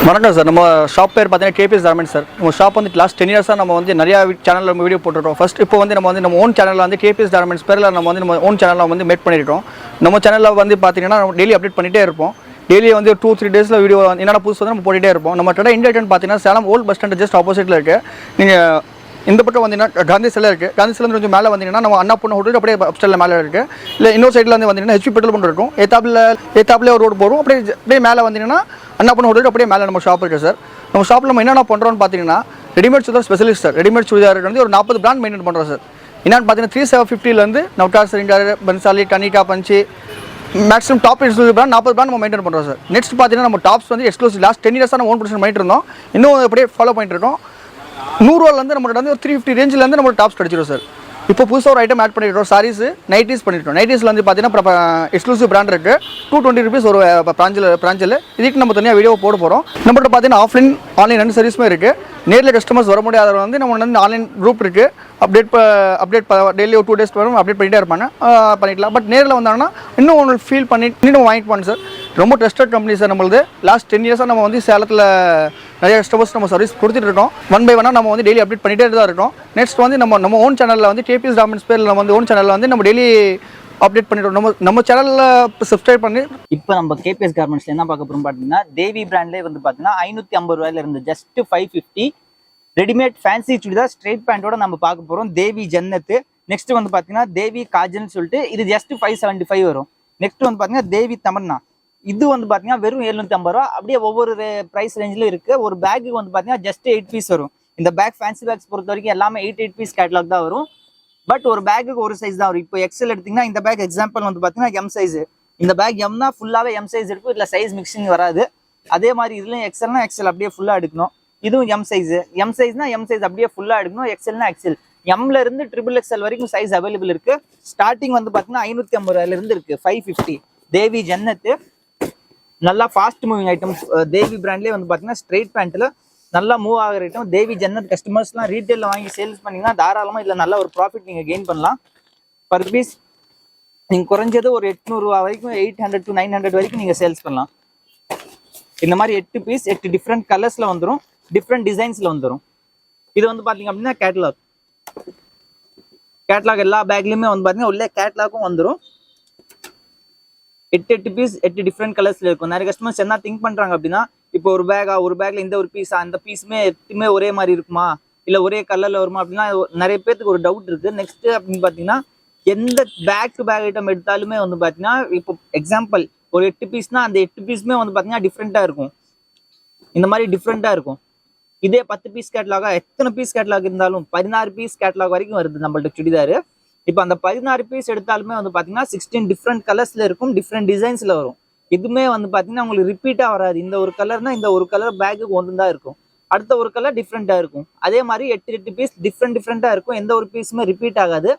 வணக்கம் சார். நம்ம ஷாப் பேர் பார்த்தீங்கன்னா கேபிஎஸ் கார்மெண்ட்ஸ் சார். நம்ம ஷாப் வந்து லாஸ்ட் 10 இயர்ஸாக நம்ம வந்து நிறையா சேனலில் நம்ம வீடியோ போட்டுருக்கோம். ஃபஸ்ட் இப்போ வந்து நம்ம ஓன் சேனலில் வந்து கேபிஎஸ் கார்மெண்ட்ஸ் பேரில் நம்ம ஓன் சேனலில் வந்து மேட் பண்ணியிருக்கோம். நம்ம சேனலில் வந்து பார்த்தீங்கன்னா நம்ம டெய்லி அப்டேட் பண்ணிகிட்டே இருப்போம். டெய்லி வந்து 2-3 டேஸில் வீடியோ என்னென்ன புதுசு வந்து நம்ம போட்டுகிட்டே இருப்போம். நம்ம கடை இண்டியன் பார்த்தீங்கன்னா Salem old bus stand just ஆப்போசிட்டில் இருக்குது. நீங்கள் இந்த பக்கம் வந்தீங்கன்னா காந்தி சிலை இருக்குது. காந்தி சிலை கொஞ்சம் மேலே வந்தீங்கன்னா நம்ம அண்ணா பொண்ணு ஹோட்டல் அப்படியே அப்ஸ்டலில் மேலே இருக்குது. இல்லை இன்னொரு சைடில் வந்து வந்தீங்கன்னா ஹெச்பி பெட்ரோல் பங்க் இருக்கும். ஏத்தாப்பில் ஒரு ரோடு போகிறோம். அப்படியே மேலே வந்தீங்கன்னா அண்ணா பொண்ணு ஹோட்டல் அப்படியே மேலே நம்ம ஷாப் இருக்குது சார். நம்ம ஷாப்பில் நம்ம என்னென்ன பண்ணுறோம்னு பார்த்தீங்கன்னா readymade churidar specialist sir. Readymade churidar வந்து ஒரு 40 பிராண்ட் மெயின்டைன் பண்ணுறோம் சார். என்னென்னு பார்த்தீங்கன்னா 3750 நவ்டார், சரிங்கார், Bansali, Kanika, Panchi, maximum top exclusive brand 40 brand நம்ம மெயின்டைன் பண்ணுறோம் சார். நெக்ஸ்ட் பார்த்தீங்கன்னா நம்ம டாப்ஸ் வந்து எக்ஸ்க்ளூசிவ் லாஸ்ட் 10 இயர்ஸாக நம்ம ஓன் ப்ரொடக்ஷன் பண்ணிட்டு இருந்தோம். இன்னும் அப்படியே ஃபாலோ பண்ணிட்டு இருக்கோம். 100 ரூபாலேருந்து நம்மகிட்ட வந்து ஒரு 350 ரேஞ்சிலேருந்து நம்ம டாப்ஸ் கிடச்சிடும் சார். இப்போ புதுசாக ஒரு ஐட்டம் ஆட் பண்ணிக்கிறோம். சாரீஸ் நைட்டிஸ் பண்ணிட்டோம். நைட்டிஸில் வந்து பார்த்தீங்கன்னா எக்ஸ்க்ளூசிவ் பிராண்ட் இருக்குது. 220 rupees ஒரு பிராஞ்சில். இதுக்கு நம்ம தனியாக வீடியோ போட போகிறோம். நம்மகிட்ட பார்த்தீங்கன்னா ஆன்லைன் 2 சர்வீஸுமே இருக்குது. நேரில் கஸ்டமர்ஸ் வர முடியாதவங்க வந்து நம்ம வந்து ஆன்லைன் குரூப் இருக்குது. அப்டேட் டெய்லி ஒரு 2 days வரும் அப்டேட் பண்ணிகிட்டே இருப்பாங்க, பண்ணிக்கலாம். பட் நேரில் வந்தாங்கன்னா இன்னும் உங்களுக்கு ஃபீல் பண்ணி இன்னும் வாங்கிட்டு போங்க சார். ரொம்ப ட்ரஸ்டட் கம்பெனி சார். நம்மளது லாஸ்ட் 10 இயர்ஸாக நம்ம வந்து சேலத்தில் நிறைய கஸ்டமர்ஸ் நம்ம சர்வீஸ் கொடுத்துட்டு இருக்கோம். 1 by 1 நம்ம வந்து டெய்லி அப்டேட் பண்ணிகிட்டே தான் இருக்கோம். நெக்ஸ்ட் வந்து நம்ம ஓன் சேனலில் வந்து கேபிஎஸ் கார்மெண்ட்ஸ் பேரில் நம்ம வந்து ஓன் சேனலில் வந்து நம்ம டெய்லி அப்டேட் பண்ணிட்டோம். நம்ம சேனலில் சப்ஸ்கிரைப் பண்ணி இப்போ நம்ம கேபிஎஸ் கார்மெண்ட்ஸ்ல என்ன பார்க்க போகிறோம் பார்த்தீங்கன்னா, தேவி பிராண்ட்லேயே வந்து பார்த்தீங்கன்னா 550 ரூபாயில இருந்து just 550 readymade fancy churidar straight பேண்டோட நம்ம பார்க்க போகிறோம். தேவி ஜன்னத்து. நெக்ஸ்ட் வந்து பார்த்தீங்கன்னா தேவி காஜல்னு சொல்லிட்டு இது ஜஸ்ட் 575 வரும். நெக்ஸ்ட் வந்து பார்த்தீங்கன்னா தேவி தமன்னா. இது வந்து பார்த்தீங்கன்னா வெறும் 750 ரூபா. அப்படியே ஒவ்வொரு ப்ரைஸ் ரேஞ்சில் இருக்குது. ஒரு பேக்கு வந்து பார்த்தீங்கன்னா ஜஸ்ட் 8 பீஸ் வரும். இந்த பேக் ஃபேன்சி பேக்ஸ் பொறுத்த வரைக்கும் எல்லாமே 8 பீஸ் கேட்டலாக் தான் வரும். பட் ஒரு பேக்குக்கு ஒரு சைஸ் தான் வரும். இப்போ எக்ஸல் எடுத்திங்கன்னா இந்த பேக் எக்ஸாம்பிள் வந்து பார்த்தீங்கன்னா எம் சைஸ். இந்த பேக் எம்னா ஃபுல்லாகவே எம் சைஸ் இருக்கும். இதில் சைஸ் மிக்சிங் வராது. அதே மாதிரி இதுலையும் எக்ஸல்னா எக்ஸல் அப்படியே ஃபுல்லாக எடுக்கணும். இதுவும் எம் சைஸ். எம் சைஸ்னா எம் சைஸ் அப்படியே ஃபுல்லாக எடுக்கணும். எக்ஸல்னா எக்ஸல். எம்ல இருந்து XXXL வரைக்கும் சைஸ் அவைலபிள் இருக்கு. ஸ்டார்டிங் வந்து பார்த்தீங்கன்னா 550 ரூபாயிலிருந்து இருக்கு. 550 தேவி ஜன்னத்து. நல்லா ஃபாஸ்ட் மூவிங் ஐட்டம்ஸ். தேவி பிராண்ட்லேயே வந்து பார்த்தீங்கன்னா ஸ்ட்ரெயிட் பேண்ட்டில் நல்லா மூவ் ஆகிற ஐட்டம். தேவி ஜன்னத் கஸ்டமர்ஸ்லாம் ரீட்டெயிலில் வாங்கி சேல்ஸ் பண்ணிங்கன்னா தாராளமாக இதில் நல்ல ஒரு ப்ராஃபிட் நீங்கள் கெயின் பண்ணலாம். பர் பீஸ் நீங்கள் குறைஞ்சது ஒரு 800 ரூபா வரைக்கும் 800 to 900 வரைக்கும் நீங்கள் சேல்ஸ் பண்ணலாம். இந்த மாதிரி 8 பீஸ் 8 டிஃப்ரெண்ட் கலர்ஸில் வந்துடும். டிஃப்ரெண்ட் டிசைன்ஸில் வந்துடும். இது வந்து பார்த்தீங்க அப்படின்னா கேட்லாக் எல்லா பேக்லையுமே வந்து பார்த்தீங்கன்னா உள்ளே கேட்லாக்கும் வந்துடும். 8 பீஸ் 8 டிஃப்ரெண்ட் கலர்ஸ்ல இருக்கும். நிறைய கஸ்டமர்ஸ் என்ன திங்க் பண்றாங்க அப்படின்னா, இப்போ ஒரு பேக்ல இந்த ஒரு பீஸா, அந்த பீஸுமே எட்டுமே ஒரே மாதிரி இருக்குமா, இல்லை ஒரே கலர்ல வருமா அப்படின்னா நிறைய பேருக்கு ஒரு டவுட் இருக்கு. நெக்ஸ்ட் அப்படின்னு பார்த்தீங்கன்னா, எந்த பேக் டு பேக் ஐட்டம் எடுத்தாலுமே வந்து பார்த்தீங்கன்னா, இப்போ எக்ஸாம்பிள் ஒரு 8 பீஸ்னா அந்த 8 பீஸுமே வந்து பார்த்தீங்கன்னா டிஃப்ரெண்டா இருக்கும். இந்த மாதிரி டிஃப்ரெண்டா இருக்கும். இதே 10 பீஸ் கேட்லாகா, எத்தனை பீஸ் கேட்லாக் இருந்தாலும் 16 பீஸ் கேட்லாக் வரைக்கும் வருது நம்மள்ட்ட சுடிதாரு. இப்போ அந்த 16 பீஸ் எடுத்தாலுமே வந்து பார்த்தீங்கன்னா 16 டிஃப்ரெண்ட் கலர்ஸ்ல இருக்கும். டிஃப்ரெண்ட் டிசைன்ஸ்ல வரும். இதுவுமே வந்து பார்த்தீங்கன்னா உங்களுக்கு ரிப்பீட்டாக வராது. இந்த ஒரு கலர்னா இந்த ஒரு கலர் பேக்குக்கு ஒன்று தான் இருக்கும். அடுத்த ஒரு கலர் டிஃப்ரெண்ட்டாக இருக்கும். அதே மாதிரி 8 பீஸ் டிஃப்ரெண்ட்டாக இருக்கும். எந்த ஒரு பீஸுமே ரிப்பீட் ஆகாது.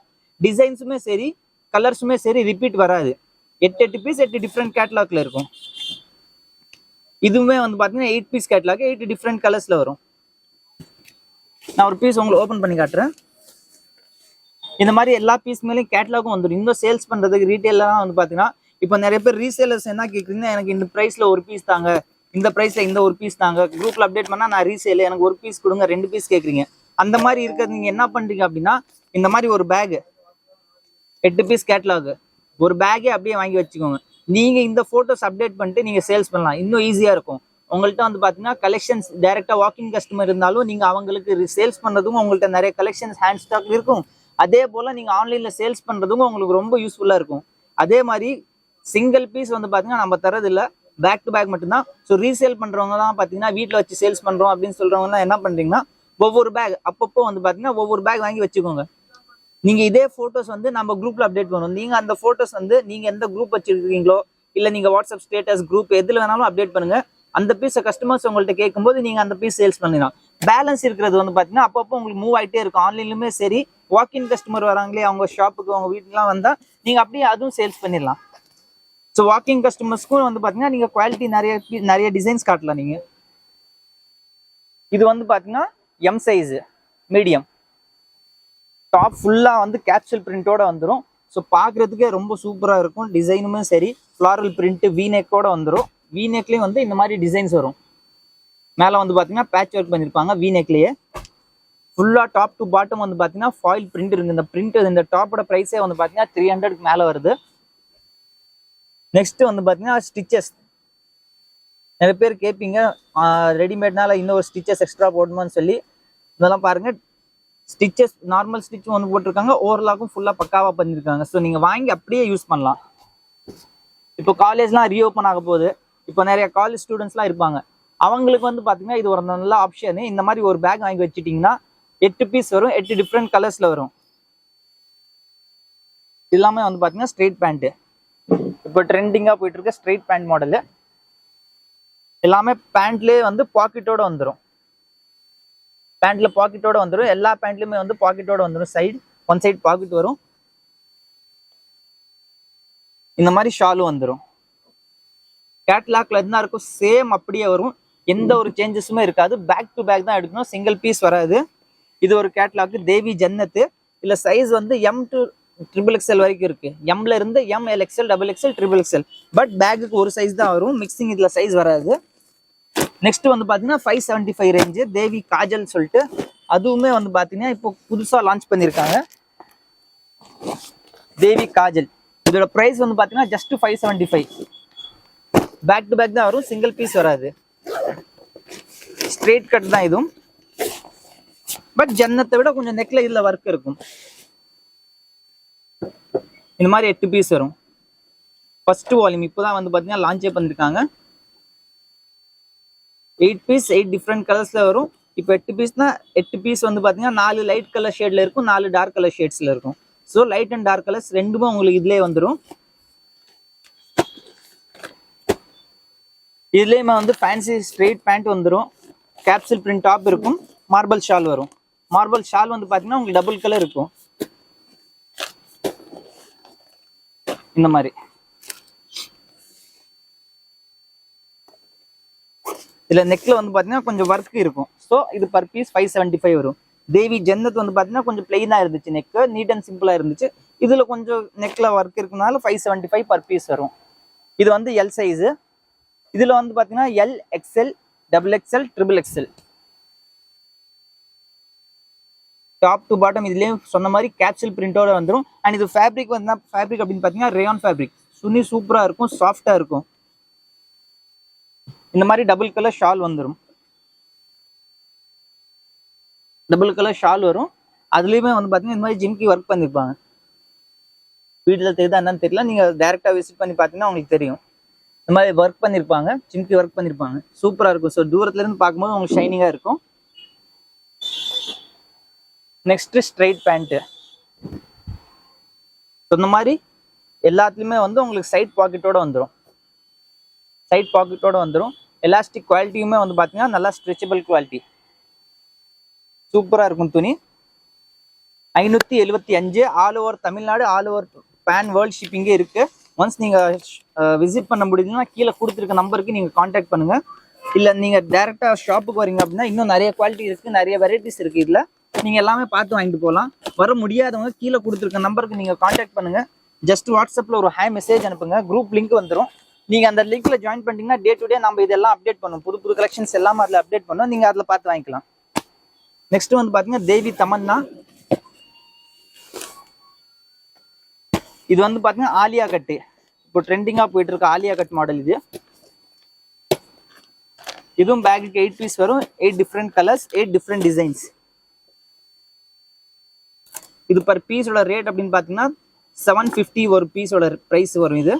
டிசைன்ஸுமே சரி, கலர்ஸுமே சரி ரிப்பீட் வராது. 8 பீஸ் 8 டிஃப்ரெண்ட் கேட்லாக்ல இருக்கும். இதுவுமே வந்து பார்த்தீங்கன்னா 8 பீஸ் கேட்லாக் 8 டிஃப்ரெண்ட் கலர்ஸ்ல வரும். நான் ஒரு பீஸ் உங்களுக்கு ஓப்பன் பண்ணி காட்டுறேன். இந்த மாதிரி எல்லா பீஸ் மேலேயும் கேட்லாகும் வந்துடும். இன்னும் சேல்ஸ் பண்ணுறதுக்கு ரீட்டெயிலாம் வந்து பார்த்தீங்கன்னா, இப்போ நிறைய பேர் ரீசேலர்ஸ் என்ன கேட்குறீங்கன்னா, எனக்கு இந்த ப்ரைஸில் ஒரு பீஸ் தாங்க, இந்த ப்ரைஸில் இந்த ஒரு பீஸ் தாங்க, குரூப்பில் அப்டேட் பண்ணால் நான் ரீசேல் எனக்கு ஒரு பீஸ் கொடுங்க, 2 பீஸ் கேட்குறீங்க. அந்த மாதிரி இருக்கிறது நீங்கள் என்ன பண்ணுறீங்க அப்படின்னா, இந்த மாதிரி ஒரு பேகு 8 பீஸ் கேட்லாக் ஒரு பேக்கே அப்படியே வாங்கி வச்சுக்கோங்க. நீங்கள் இந்த ஃபோட்டோஸ் அப்டேட் பண்ணிட்டு நீங்கள் சேல்ஸ் பண்ணலாம். இன்னும் ஈஸியாக இருக்கும். உங்கள்கிட்ட வந்து பார்த்தீங்கன்னா கலெக்ஷன்ஸ் டேரெக்டாக வாக்கிங் கஸ்டமர் இருந்தாலும் நீங்கள் அவங்களுக்கு சேல்ஸ் பண்ணுறதுக்கும் உங்கள்கிட்ட நிறைய கலெக்ஷன்ஸ் ஹேண்ட் ஸ்டாக் இருக்கும். அதே போல் நீங்கள் ஆன்லைனில் சேல்ஸ் பண்ணுறதுக்கும் உங்களுக்கு ரொம்ப யூஸ்ஃபுல்லாக இருக்கும். அதே மாதிரி சிங்கிள் பீஸ் வந்து பார்த்தீங்கன்னா நம்ம தரதில்லை, பேக் டு பேக் மட்டும்தான். ஸோ ரீசேல் பண்ணுறவங்க தான் பார்த்தீங்கன்னா வீட்டில் வச்சு சேல்ஸ் பண்ணுறோம் அப்படின்னு சொல்கிறவங்கலாம் என்ன பண்ணுறீங்கன்னா, ஒவ்வொரு பேக் அப்பப்போ வந்து பார்த்தீங்கன்னா ஒவ்வொரு பேக் வாங்கி வச்சுக்கோங்க. நீங்கள் இதே ஃபோட்டோஸ் வந்து நம்ம குரூப்பில் அப்டேட் பண்ணுவோம். நீங்கள் அந்த ஃபோட்டோஸ் வந்து நீங்கள் எந்த குரூப் வச்சுருக்கீங்களோ, இல்லை நீங்கள் வாட்ஸ்அப் ஸ்டேட்டஸ் குரூப் எதில் வேணாலும் அப்டேட் பண்ணுங்கள். அந்த பீஸை கஸ்டமர்ஸ் உங்கள்கிட்ட கேட்கும்போது நீங்கள் அந்த பீஸ் சேல்ஸ் பண்ணிடலாம். பேலன்ஸ் இருக்கிறது வந்து பார்த்தீங்கன்னா அப்பப்போ உங்களுக்கு மூவ் ஆகிட்டே இருக்கும். ஆன்லைன்லுமே சரி, வாக்கின் கஸ்டமர் வராங்களே அவங்க ஷாப்புக்கு அவங்க வீட்டுக்குலாம் வந்தால் நீங்கள் அப்படியே அதுவும் சேல்ஸ் பண்ணிடலாம். ஸோ வாக்கிங் கஸ்டமர்ஸ்க்கும் வந்து பார்த்தீங்கன்னா நீங்கள் குவாலிட்டி நிறைய டிசைன்ஸ் காட்டலாம். நீங்கள் இது வந்து பார்த்தீங்கன்னா எம் சைஸு மீடியம் டாப் ஃபுல்லாக வந்து கேப்சூல் பிரிண்டோட வந்துடும். ஸோ பார்க்குறதுக்கே ரொம்ப சூப்பராக இருக்கும். டிசைனுமே சரி, ஃப்ளாரல் பிரிண்ட்டு வீநெக்கோட வந்துடும். வீநெக்லேயும் வந்து இந்த மாதிரி டிசைன்ஸ் வரும். மேலே வந்து பார்த்தீங்கன்னா பேட்ச் ஒர்க் பண்ணியிருப்பாங்க வி நெக்லேயே. ஃபுல்லாக டாப் டு பாட்டம் வந்து பார்த்தீங்கன்னா ஃபாயில் பிரிண்ட் இருக்குது. இந்த பிரிண்ட் இந்த டாப்போட ப்ரைஸே வந்து பார்த்தீங்கன்னா 300க்கு மேலே வருது. நெக்ஸ்ட் வந்து பார்த்தீங்கன்னா ஸ்டிச்சஸ். நிறைய பேர் கேட்பீங்க ரெடிமேட்னால இன்னொரு ஸ்டிச்சஸ் எக்ஸ்ட்ரா போடணும்னு சொல்லி. இதெல்லாம் பாருங்க, ஸ்டிச்சஸ் நார்மல் ஸ்டிச்சும் வந்து போட்டிருக்காங்க, ஓவர்லாக்கும் ஃபுல்லாக பக்காவாக பண்ணியிருக்காங்க. ஸோ நீங்கள் வாங்கி அப்படியே யூஸ் பண்ணலாம். இப்போ காலேஜ்லாம் ரீஓப்பன் ஆக போகுது. இப்போ நிறைய காலேஜ் ஸ்டூடெண்ட்ஸ்லாம் இருப்பாங்க. அவங்களுக்கு வந்து பார்த்தீங்கன்னா இது ஒரு நல்ல ஆப்ஷன். இந்த மாதிரி ஒரு பேக் வாங்கி வச்சுட்டிங்கன்னா 8 பீஸ் வரும், 8 டிஃப்ரெண்ட் கலர்ஸில் வரும். எல்லாமே வந்து பார்த்தீங்கன்னா ஸ்ட்ரெயிட் பேண்ட்டு. இப்போ ட்ரெண்டிங்காக போயிட்டு இருக்க ஸ்ட்ரெயிட் பேண்ட் மாடலு. எல்லாமே பேண்ட்லேயே வந்து பாக்கெட்டோட வந்துடும். பேண்ட்ல பாக்கெட்டோட வந்துடும். எல்லா பேண்ட்லயுமே வந்து பாக்கெட்டோட வந்துடும். ஒன் சைடு பாக்கெட் வரும். இந்த மாதிரி ஷாலும் வந்துடும். கேட்லாக்ல என்ன இருக்கும் சேம் அப்படியே வரும். எந்த ஒரு சேஞ்சஸுமே இருக்காது. பேக் டு பேக் தான் எடுக்கணும், சிங்கிள் பீஸ் வராது. இது ஒரு கேட்லாக் தேவி ஜன்னத்து. இல்ல சைஸ் வந்து M to XXL வரைக்கும் இருக்கு. எம்ல இருந்து M, LXL, XXL, XXL. But பேக்குக்கு ஒரு சைஸ் தான் வரும், மிக்சிங் இதுல சைஸ் வராது. நெக்ஸ்ட் வந்து பாத்தீங்கன்னா 575 ரேஞ்சு தேவி காஜல் சொல்லிட்டு, அதுவுமே வந்து பாத்தீங்கன்னா இப்போ புதுசா லான்ச் பண்ணிருக்காங்க. தேவி காஜல் இதோட பிரைஸ் வந்து பாத்தீங்கன்னா ஜஸ்ட் 575. பேக் டு பேக் தான் வரும், சிங்கிள் பீஸ் வராது. ஸ்ட்ரெயிட் கட் தான் இதுவும். பட் ஜன்னத்தை விட கொஞ்சம் நெக்ல இதுல ஒர்க் இருக்கும். இந்த மாதிரி 8 பீஸ் வரும். ஃபர்ஸ்ட் வால்யூம் இப்போதான் வந்து பாத்தீங்கன்னா லான்ச்சே பண்ணிருக்காங்க. 8 பீஸ் 8 டிஃப்ரெண்ட் கலர்ஸ்ல வரும். இப்போ 8 பீஸ்னா 8 பீஸ் வந்து பாத்தீங்கன்னா 4 லைட் கலர் ஷேட்ல இருக்கும், 4 டார்க் கலர் ஷேட்ஸ்ல இருக்கும். So light and dark colours ரெண்டுமே உங்களுக்கு இதுலயே வந்துடும். இதுலயுமே வந்து ஃபேன்சி ஸ்ட்ரெயிட் பேண்ட் வந்துடும். கேப்சூல் பிரிண்ட் டாப் இருக்கும், மார்பல் ஷால் வரும். மார்பல் ஷால் வந்து பாத்தீங்கன்னா உங்களுக்கு டபுள் கலர் இருக்கும். இந்த மாதிரி இதுல நெக்ல வந்து பாத்தீங்கன்னா கொஞ்சம் ஒர்க் இருக்கும். ஸோ இது பர் பீஸ் 575 வரும். தேவி ஜன்னத் வந்து பாத்தீங்கன்னா கொஞ்சம் பிளெயினா இருந்துச்சு, நெக் நீட் அண்ட் சிம்பிளா இருந்துச்சு. இதுல கொஞ்சம் நெக்ல ஒர்க் இருக்கனால 575 பர் பீஸ் வரும். இது வந்து எல் சைஸ். இதுல வந்து பாத்தீங்கன்னா L, XL, XXL, XXL. Top to bottom இதுலயும் சொன்ன மாதிரி கேப்சூல் பிரிண்டோட வந்துடும். அண்ட் இது ஃபேப்ரிக் வந்து ஃபேப்ரிக் அப்படின்னு பாத்தீங்கன்னா ரேயான் ஃபேப்ரிக். சுனி சூப்பரா இருக்கும், சாஃப்டா இருக்கும். இந்த மாதிரி டபுள் கலர் ஷால் வந்துடும். டபுள் கலர் ஷால் வரும். அதுலயுமே வந்து பாத்தீங்கன்னா இந்த மாதிரி ஜிம்கி ஒர்க் பண்ணிருப்பாங்க. வீட்டுல தெரியுதா என்னன்னு தெரியல, நீங்க டைரக்டா விசிட் பண்ணி பாத்தீங்கன்னா உங்களுக்கு தெரியும். இந்த மாதிரி ஒர்க் பண்ணிருப்பாங்க, ஜிம்கி ஒர்க் பண்ணிருப்பாங்க. சூப்பரா இருக்கும். ஸோ தூரத்துல இருந்து பார்க்கும்போது உங்களுக்கு ஷைனிங்கா இருக்கும். Next straight pant. இந்த மாதிரி எல்லாத்துலயுமே வந்து உங்களுக்கு சைட் பாக்கெட்டோட வந்துடும். சைட் பாக்கெட்டோட வந்துடும். எலாஸ்டிக் குவாலிட்டியுமே வந்து பாத்தீங்கன்னா நல்லா ஸ்ட்ரெச்சபிள் குவாலிட்டி. சூப்பரா இருக்கும் துணி. 575 all over Tamil Nadu, all over pan world ஷிப்பிங்கே இருக்கு. ஒன்ஸ் நீங்க விசிட் பண்ண முடியுதுன்னா கீழே கொடுத்துருக்க நம்பருக்கு நீங்க கான்டாக்ட் பண்ணுங்க. இல்ல நீங்க டைரக்டா ஷாப்புக்கு வரீங்க அப்படின்னா இன்னும் நிறைய குவாலிட்டி இருக்கு, நிறைய வெரைட்டிஸ் இருக்கு. இதுல நீங்க எல்லாமே பார்த்து வாங்கிட்டு போகலாம். வர முடியாதவங்க கீழே கொடுத்துருக்க நம்பருக்கு நீங்க கான்டாக்ட் பண்ணுங்க. ஜஸ்ட் வாட்ஸ்அப்ல ஒரு ஹாய் மெசேஜ் அனுப்புங்க, குரூப் லிங்க் வந்துடும். நீங்க அந்த லிங்க்ல ஜாயின் பண்ணிட்டீங்கன்னா டே டு டே நம்ம இதெல்லாம் அப்டேட் பண்ணுவோம். புது புது கலெக்ஷன்ஸ் எல்லாமே அதில் அப்டேட் பண்ணுவோம். நீங்க அதில் பார்த்து வாங்கிக்கலாம். நெக்ஸ்ட் வந்து பாத்தீங்கன்னா தேவி தமன்னா. இது வந்து பாத்தீங்கன்னா ஆலியா கட்டு. இப்போ ட்ரெண்டிங்கா போயிட்டு இருக்க ஆலியா கட் மாடல் இது. இதுவும் பேக்குக்கு 8 பீஸ் வரும். 8 டிஃப்ரெண்ட் கலர்ஸ், 8 டிஃப்ரெண்ட் டிசைன்ஸ். இது பர் பீஸோட ரேட் அப்படின்னு பாத்தீங்கன்னா 750 ஒரு பீஸோட பிரைஸ் வரும். இது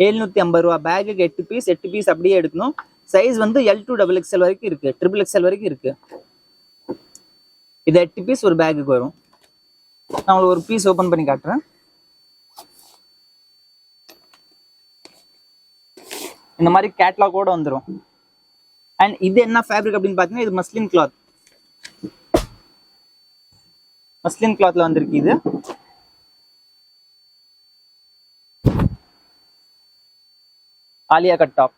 750 ரூபா. பேக்குக்கு 8 பீஸ், 8 பீஸ் அப்படியே எடுக்கணும். சைஸ் வந்து L to XXL வரைக்கும் இருக்கு, XXL வரைக்கும் இருக்கு. இது 8 பீஸ் ஒரு பேக்குக்கு வரும். நான் உங்களுக்கு ஒரு பீஸ் ஓபன் பண்ணி காட்டுறேன். இந்த மாதிரி கேட்லாகோட வந்துடும். அண்ட் இது என்ன ஃபேப்ரிக் அப்படின்னு பாத்தீங்கன்னா இது மஸ்லின் கிளாத். மஸ்லின் கிளாத்ல வந்திருக்கு. இது ஆலியா கட் டாப்.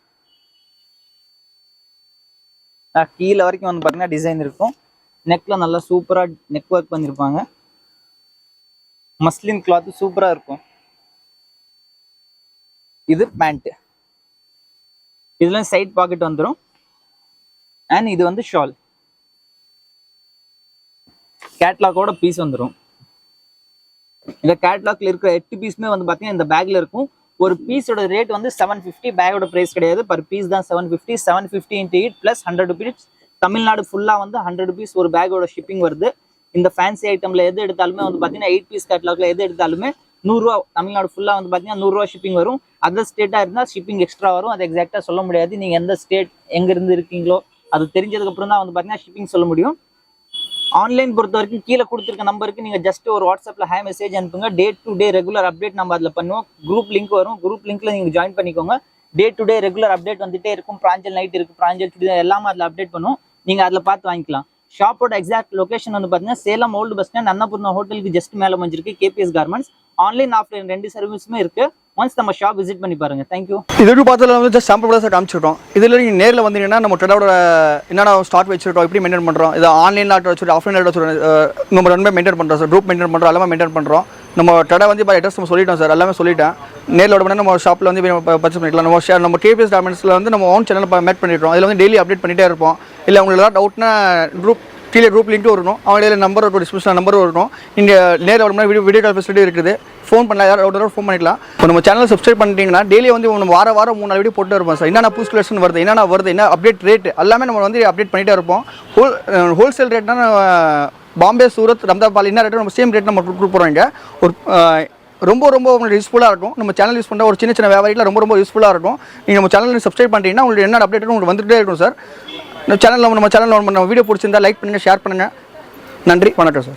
கீழே வரைக்கும் வந்து பாத்தீங்கன்னா டிசைன் இருக்கும். நெக்ல நல்லா சூப்பரா நெக் ஒர்க் பண்ணிருப்பாங்க. மஸ்லின் கிளாத் சூப்பரா இருக்கும். இது பேண்ட். இதுல சைட் பாக்கெட் வந்துடும். அண்ட் இது வந்து ஷால் கேட்லாகோட பீஸ் வந்துடும். இந்த கேட்லாக்ல இருக்கிற 8 பீஸுமே வந்து பார்த்தீங்கன்னா இந்த பேக்ல இருக்கும். ஒரு பீஸோட ரேட் வந்து 750, பேக்கோட பிரைஸ் கிடையாது, பர் பீஸ் தான் 750. 750 × 8 + 100 rupees. தமிழ்நாடு ஃபுல்லாக வந்து 100 rupees ஒரு பேக்கோட ஷிப்பிங் வருது. இந்த ஃபேன்சி ஐட்டம்ல எது எடுத்தாலுமே வந்து பார்த்தீங்கன்னா 8 பீஸ் கேட்லாக்ல எது எடுத்தாலுமே 100 ரூபா, தமிழ்நாடு ஃபுல்லாக வந்து பார்த்தீங்கன்னா 100 ரூபா ஷிப்பிங் வரும். அதர் ஸ்டேட்டாக இருந்தால் ஷிப்பிங் எக்ஸ்ட்ரா வரும். அது எக்ஸாக்டாக சொல்ல முடியாது. நீங்கள் எந்த ஸ்டேட் எங்கேருந்து இருக்கீங்களோ அது தெரிஞ்சதுக்கப்புறம் தான் வந்து பார்த்தீங்கன்னா ஷிப்பிங் சொல்ல முடியும். ஆன்லைன் பொறுத்த வரைக்கும் கீழே கொடுத்துருக்க நம்பருக்கு நீங்கள் ஜஸ்ட் ஒரு வாட்ஸ்அப்பில் ஹே மெசேஜ் அனுப்புங்க. Day to day regular update நம்ம அதில் பண்ணுவோம். குரூப் லிங்க் வரும். குரூப் லிங்க்ல நீங்கள் ஜாயின் பண்ணிக்கோங்க. Day to day regular update வந்துட்டே இருக்கும். பிராஞ்சல் நைட் இருக்குது, பிராஞ்சல் சுடி எல்லாமே அதில் அப்டேட் பண்ணுவோம். நீங்கள் அதில் பார்த்து வாங்கிக்கலாம். ஷாப்போட எக்ஸாக்ட் லொகேஷன் வந்து பார்த்தீங்கன்னா Salem old bus stand Annapoorna ஹோட்டலுக்கு ஜஸ்ட் மேலே அமைஞ்சிருக்கு கேபிஎஸ் கார்மெண்ட்ஸ். ஆன்லைன் ஆஃப்லைன் 2 சர்வீஸுமே இருக்கு. ஒன்ஸ் நம்ம ஷாப் விசிட் பண்ணி பாருங்க. தேங்க்யூ. இது எப்படி பார்த்ததுல வந்து ஜஸ்ட் சாம்பிள் தான் காமிச்சிட்டோம். இதில் நீங்கள் நேரில் வந்தீங்கன்னா நம்ம ட்ரெடோட என்னென்ன ஸ்டாக் வச்சுருக்கோம், எப்படி மெயின்டைன் பண்ணுறோம், இது ஆன்லைனில் வச்சுட்டு ஆஃப்லைனில் வச்சுருக்கோம், நம்ம ரெண்டுமே மெயின்டைன் பண்ணுறோம் சார். குரூப் மெயின்டைன் பண்ணுறோம், எல்லாமே மெயின்டைன் பண்ணுறோம். நம்ம ட்ரெடை வந்து இப்போ அட்ரஸ் நம்ம சொல்லிட்டோம் சார், எல்லாமே சொல்லிட்டேன். நேரில் விட நம்ம ஷாப்பில் வந்து பர்ச்சேஸ் பண்ணிக்கலாம். நம்ம கேபிஎஸ் கார்மெண்ட்ஸில் வந்து நம்ம ஓன் சேனல் மேட் பண்ணிடுறோம். இதில் வந்து டெய்லி அப்டேட் பண்ணிகிட்டே இருப்போம். இல்லை உங்களுக்கு ஏதாவது டவுட்னா கீழே குரூப் லிங்க் வரணும், அவங்களே நம்பர் ஒரு டிஸ்கிரிப்ஷன் நம்பர் வரணும். நீங்கள் நேரில் வரணும், வீடியோ கால் ஃபெசிலிட்டி இருக்குது. ஃபோன் பண்ணலாம், யாராவது ஃபோன் பண்ணிக்கலாம். இப்போ நம்ம சேனல் சப்ஸ்கிரைப் பண்ணிட்டீங்கன்னா டெய்லி வந்து நம்ம வாரம் 3 வீடியோ போட்டு இருப்போம் சார். என்னென்ன புது கலெக்ஷன் வருது, என்னென்ன வருது, என்ன அப்டேட் ரேட் எல்லாமே நம்ம வந்து அப்டேட் பண்ணிகிட்டே இருப்போம். ஹோல்சேல் ரேட்னா பாம்பே, சூரத், ரம்தாபால் என்ன ரேட்டு நம்ம சேம் ரேட் நம்ம கொடுக்குறோம். இங்கே ஒரு ரொம்ப உங்களுக்கு யூஸ்ஃபுல்லாக இருக்கும். நம்ம சேனல் யூஸ் பண்ணுற ஒரு சின்ன வியாபாரியில் ரொம்ப யூஸ்ஃபுல்லாக இருக்கும். நீங்கள் நம்ம சேனல் சப்ஸ்கிரைப் பண்ணிட்டீங்கன்னா உங்களுக்கு என்ன அப்டேட் உங்களுக்கு வந்துகிட்டே இருக்கும் சார். நம்ம சேனலில் வீடியோ பிடிச்சிருந்தா லைக் பண்ணுங்கள், ஷேர் பண்ணுங்கள். நன்றி, வணக்கம் சார்.